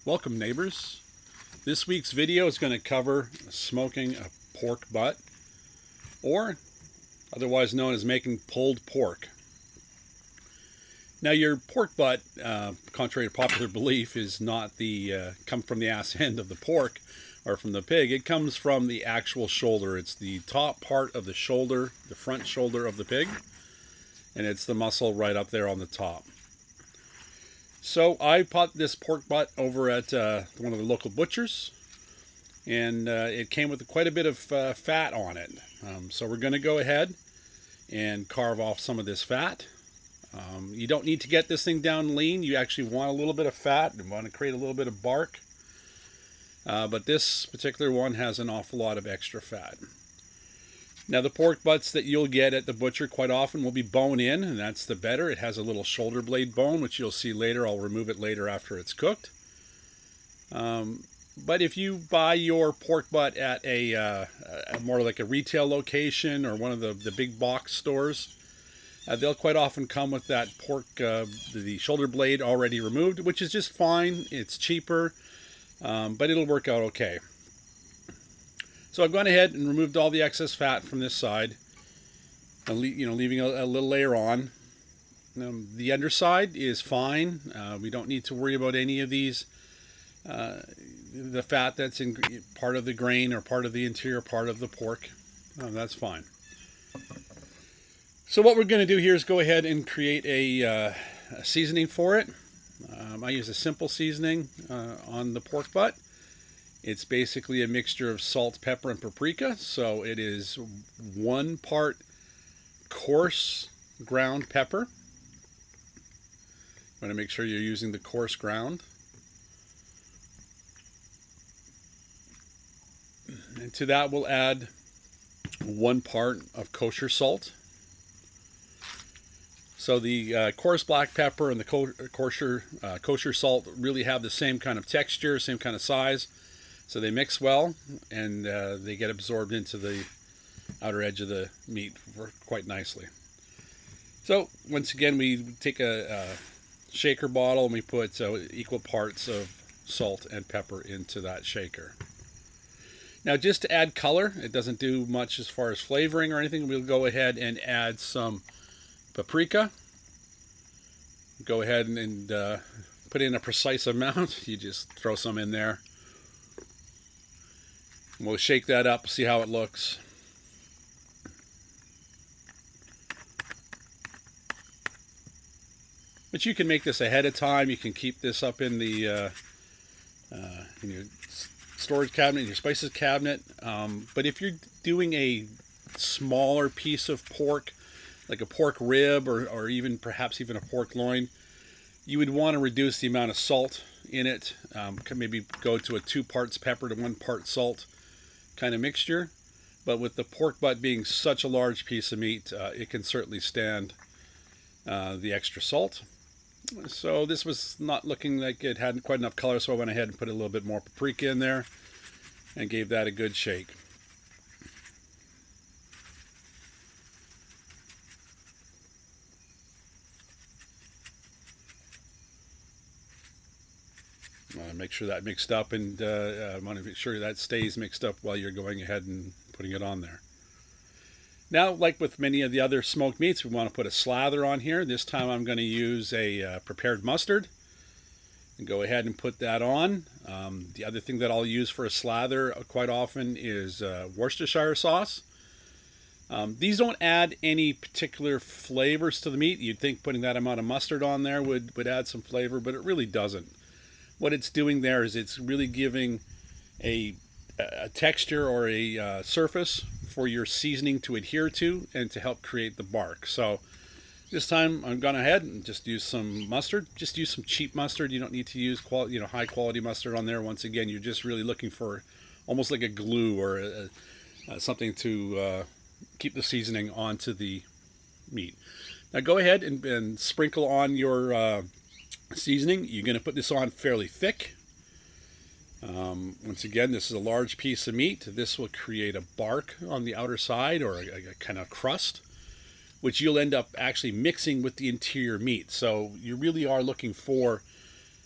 Welcome, neighbors. This week's video is going to cover smoking a pork butt, or otherwise known as making pulled pork. Now, your pork butt, contrary to popular belief, is not the come from the ass end of the pork or from the pig. It comes from the actual shoulder. It's the top part of the shoulder, the front shoulder of the pig, and it's the muscle right up there on the top. So I bought this pork butt over at one of the local butchers, and it came with quite a bit of fat on it. So we're going to go ahead and carve off some of this fat. You don't need to get this thing down lean. You actually want a little bit of fat and want to create a little bit of bark. But this particular one has an awful lot of extra fat. Now, the pork butts that you'll get at the butcher quite often will be bone in, and that's the better. It has a little shoulder blade bone, which you'll see later. I'll remove it later after it's cooked. But if you buy your pork butt at a more like a retail location or one of the big box stores, they'll quite often come with that pork, the shoulder blade already removed, which is just fine. It's cheaper, but it'll work out okay. So I've gone ahead and removed all the excess fat from this side, leaving a little layer on. The underside is fine. We don't need to worry about any of these, the fat that's in part of the grain or part of the interior part of the pork. That's fine. So what we're going to do here is go ahead and create a seasoning for it. I use a simple seasoning on the pork butt. It's basically a mixture of salt, pepper, and paprika. So it is 1 part coarse ground pepper. You want to make sure you're using the coarse ground. And to that we'll add 1 part of kosher salt. So the coarse black pepper and the kosher salt really have the same kind of texture, same kind of size. So they mix well, and they get absorbed into the outer edge of the meat quite nicely. So once again, we take a shaker bottle and we put equal parts of salt and pepper into that shaker. Now, just to add color, it doesn't do much as far as flavoring or anything. We'll go ahead and add some paprika. Go ahead and put in a precise amount. You just throw some in there. We'll shake that up, see how it looks. But you can make this ahead of time. You can keep this up in the in your storage cabinet, in your spices cabinet. But if you're doing a smaller piece of pork, like a pork rib or even perhaps even a pork loin, you would want to reduce the amount of salt in it. Maybe go to a 2 parts pepper to 1 part salt kind of mixture. But with the pork butt being such a large piece of meat, it can certainly stand the extra salt. So this was not looking like it had quite enough color, so I went ahead and put a little bit more paprika in there and gave that a good shake. Make sure that mixed up, and I want to make sure that stays mixed up while you're going ahead and putting it on there. Now, like with many of the other smoked meats, we want to put a slather on here. This time I'm going to use a prepared mustard and go ahead and put that on. The other thing that I'll use for a slather quite often is Worcestershire sauce. These don't add any particular flavors to the meat. You'd think putting that amount of mustard on there would add some flavor, but it really doesn't. What it's doing there is it's really giving a texture or a surface for your seasoning to adhere to and to help create the bark. So this time I'm gone ahead and just use some mustard. Just use some cheap mustard. You don't need to use high quality mustard on there. Once again, you're just really looking for almost like a glue or something to keep the seasoning onto the meat. Now go ahead and sprinkle on your seasoning. You're going to put this on fairly thick. Once again, this is a large piece of meat. This will create a bark on the outer side, or a kind of crust, which you'll end up actually mixing with the interior meat. So you really are looking for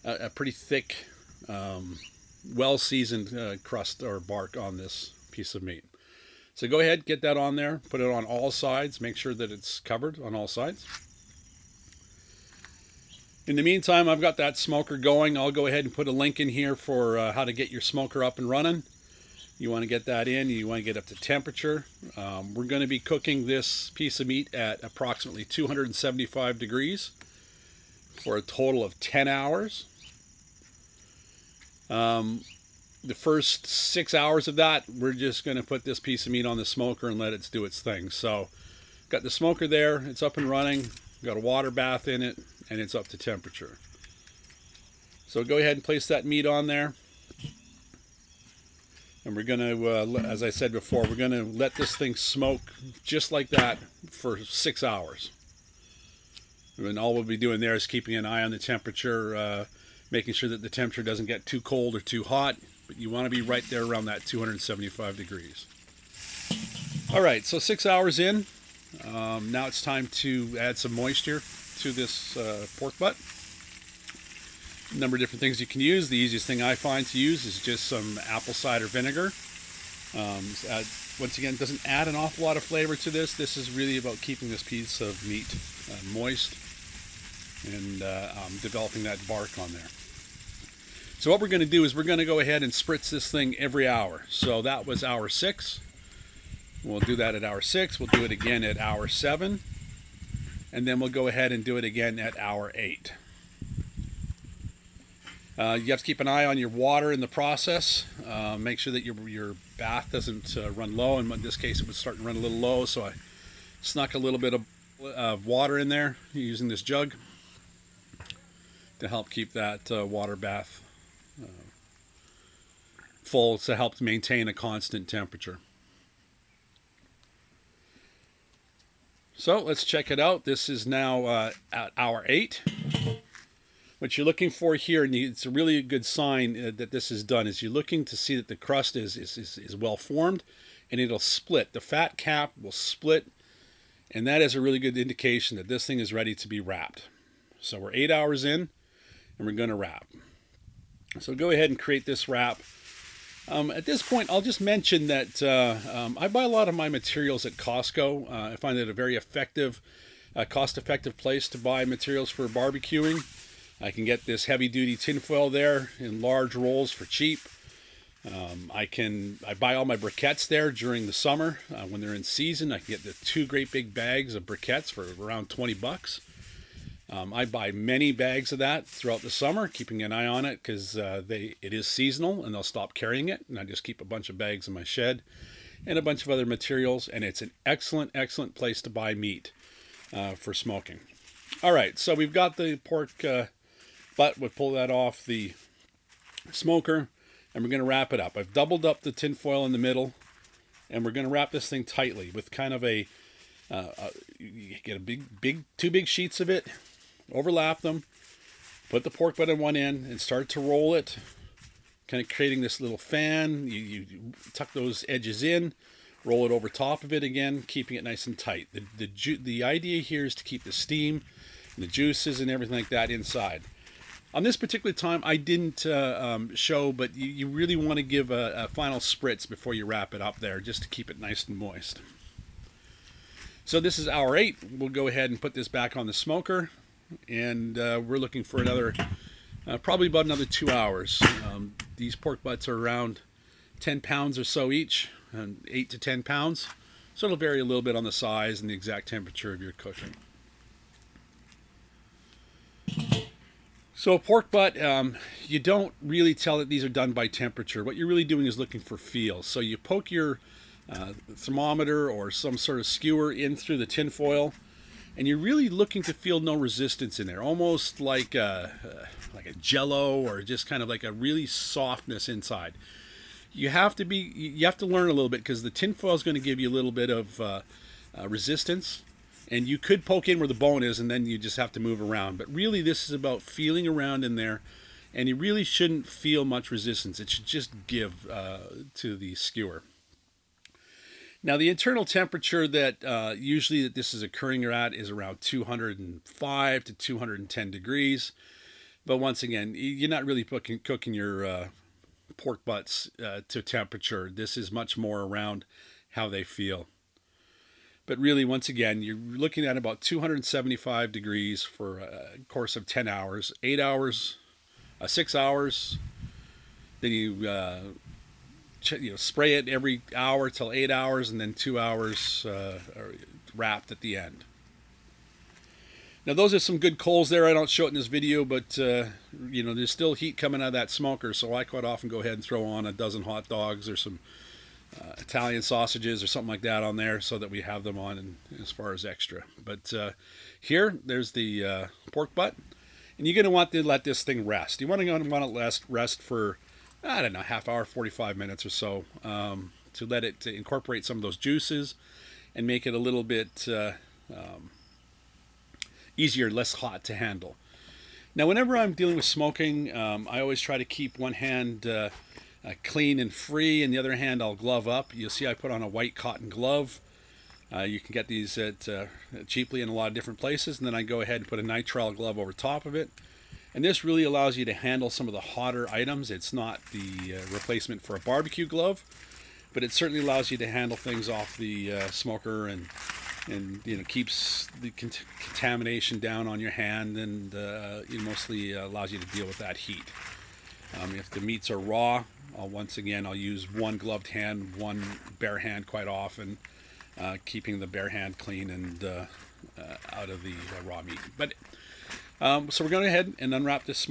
a pretty thick well-seasoned crust or bark on this piece of meat. So go ahead, get that on there, put it on all sides, make sure that it's covered on all sides. In the meantime, I've got that smoker going. I'll go ahead and put a link in here for how to get your smoker up and running. You want to get that in, you want to get up to temperature. We're going to be cooking this piece of meat at approximately 275 degrees for a total of 10 hours. The first 6 hours of that, we're just going to put this piece of meat on the smoker and let it do its thing. So, got the smoker there, it's up and running, got a water bath in it, and it's up to temperature. So go ahead and place that meat on there. And we're going to, as I said before, we're going to let this thing smoke just like that for 6 hours. And all we'll be doing there is keeping an eye on the temperature, making sure that the temperature doesn't get too cold or too hot. But you want to be right there around that 275 degrees. All right, so 6 hours in. Now it's time to add some moisture to this pork butt. A number of different things you can use. The easiest thing I find to use is just some apple cider vinegar. Once again, it doesn't add an awful lot of flavor to this. This is really about keeping this piece of meat moist and developing that bark on there. So what we're going to do is we're going to go ahead and spritz this thing every hour. So that was hour 6. We'll do that at hour 6. We'll do it again at hour 7. And then we'll go ahead and do it again at hour 8. You have to keep an eye on your water in the process. Make sure that your bath doesn't run low. And in this case, it was starting to run a little low, so I snuck a little bit of water in there using this jug to help keep that water bath full to help maintain a constant temperature. So let's check it out. This is now at hour 8. What you're looking for here, and it's a really good sign that this is done, is you're looking to see that the crust is well formed and it'll split. The fat cap will split, and that is a really good indication that this thing is ready to be wrapped. So we're 8 hours in and we're going to wrap. So go ahead and create this wrap. At this point, I'll just mention that I buy a lot of my materials at Costco. I find it a very effective, cost-effective place to buy materials for barbecuing. I can get this heavy-duty tinfoil there in large rolls for cheap. I buy all my briquettes there during the summer when they're in season. I can get the 2 great big bags of briquettes for around $20. I buy many bags of that throughout the summer, keeping an eye on it because it is seasonal and they'll stop carrying it. And I just keep a bunch of bags in my shed and a bunch of other materials. And it's an excellent, excellent place to buy meat for smoking. All right, so we've got the pork butt. We'll pull that off the smoker and we're going to wrap it up. I've doubled up the tin foil in the middle and we're going to wrap this thing tightly with kind of you get a 2 big sheets of it, overlap them, put the pork butt in one end and start to roll it, kind of creating this little fan. You tuck those edges in, roll it over top of it again, keeping it nice and tight. The idea here is to keep the steam and the juices and everything like that inside. On this particular time, I didn't show, but you really want to give a final spritz before you wrap it up there, just to keep it nice and moist. So this is hour 8. We'll go ahead and put this back on the smoker, and we're looking for another, probably about another 2 hours. These pork butts are around 10 pounds or so each, 8 to 10 pounds. So it'll vary a little bit on the size and the exact temperature of your cooking. So a pork butt, you don't really tell that these are done by temperature. What you're really doing is looking for feel. So you poke your thermometer or some sort of skewer in through the tin foil, and you're really looking to feel no resistance in there, almost like a jello or just kind of like a really softness inside. You have to learn a little bit because the tin foil is going to give you a little bit of resistance, and you could poke in where the bone is and then you just have to move around. But really this is about feeling around in there, and you really shouldn't feel much resistance. It should just give to the skewer. Now, the internal temperature that usually that this is occurring at is around 205 to 210 degrees. But once again, you're not really cooking your pork butts to temperature. This is much more around how they feel. But really, once again, you're looking at about 275 degrees for a course of 10 hours, 8 hours, 6 hours. Then you spray it every hour till 8 hours, and then 2 hours wrapped at the end. Now those are some good coals there. I don't show it in this video, but there's still heat coming out of that smoker, so I quite often go ahead and throw on a dozen hot dogs or some Italian sausages or something like that on there, so that we have them on as far as extra. But here, there's the pork butt, and you're going to want to let this thing rest. You want to rest for, I don't know, half hour, 45 minutes or so, to let it to incorporate some of those juices and make it a little bit easier, less hot to handle. Now, whenever I'm dealing with smoking, I always try to keep one hand clean and free, and the other hand I'll glove up. You'll see I put on a white cotton glove. You can get these cheaply in a lot of different places, and then I go ahead and put a nitrile glove over top of it. And this really allows you to handle some of the hotter items. It's not the replacement for a barbecue glove, but it certainly allows you to handle things off the smoker, and keeps the contamination down on your hand, and it mostly allows you to deal with that heat. If the meats are raw, I'll use one gloved hand, one bare hand quite often, keeping the bare hand clean and out of the raw meat. But so we're going to go ahead and unwrap this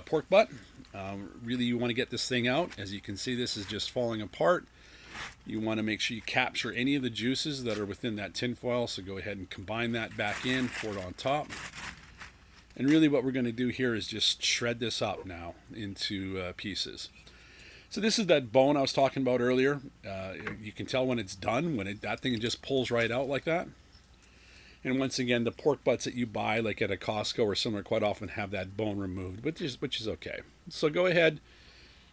pork butt. Really, you want to get this thing out. As you can see, this is just falling apart. You want to make sure you capture any of the juices that are within that tin foil, so go ahead and combine that back in, pour it on top. And really what we're going to do here is just shred this up now into pieces. So this is that bone I was talking about earlier. You can tell when it's done, that thing just pulls right out like that. And once again, the pork butts that you buy, like at a Costco or somewhere, quite often have that bone removed, which is okay. So go ahead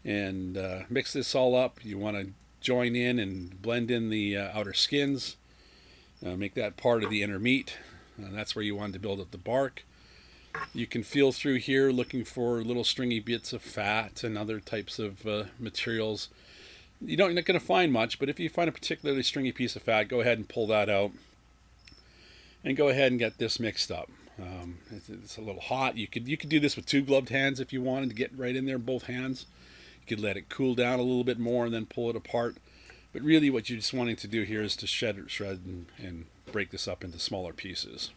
and mix this all up. You want to join in and blend in the outer skins. Make that part of the inner meat. That's where you want to build up the bark. You can feel through here looking for little stringy bits of fat and other types of materials. You're not going to find much, but if you find a particularly stringy piece of fat, go ahead and pull that out. And go ahead and get this mixed up. It's a little hot. You could do this with two gloved hands if you wanted to get right in there, both hands. You could let it cool down a little bit more and then pull it apart. But really what you're just wanting to do here is to shred and break this up into smaller pieces.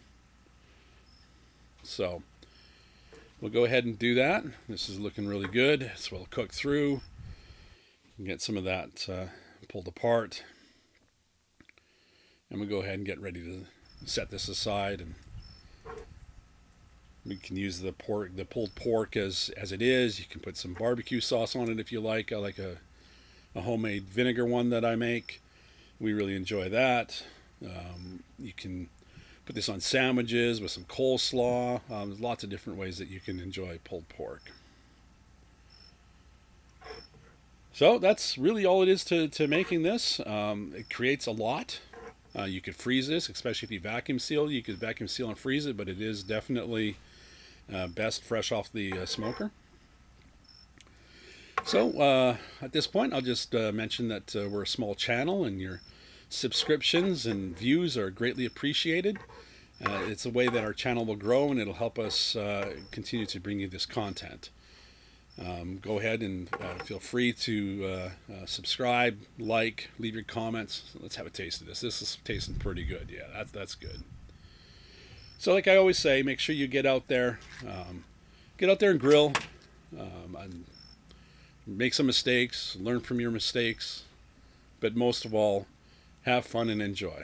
So we'll go ahead and do that. This is looking really good. It's well cooked through. You can get some of that pulled apart. And we'll go ahead and get ready to set this aside, and we can use the pulled pork as it is. You can put some barbecue sauce on it if you like. I like a homemade vinegar one that I make. We really enjoy that. You can put this on sandwiches with some coleslaw. There's lots of different ways that you can enjoy pulled pork. So that's really all it is to making this. It creates a lot. You could freeze this, especially if you vacuum seal. You could vacuum seal and freeze it, but it is definitely best fresh off the smoker. So at this point, I'll just mention that we're a small channel, and your subscriptions and views are greatly appreciated. It's a way that our channel will grow, and it'll help us continue to bring you this content. Go ahead and feel free to subscribe, like, leave your comments. Let's have a taste of this. This is tasting pretty good. Yeah, that's good. So like I always say, make sure you get out there and grill, and make some mistakes, learn from your mistakes, but most of all, have fun and enjoy.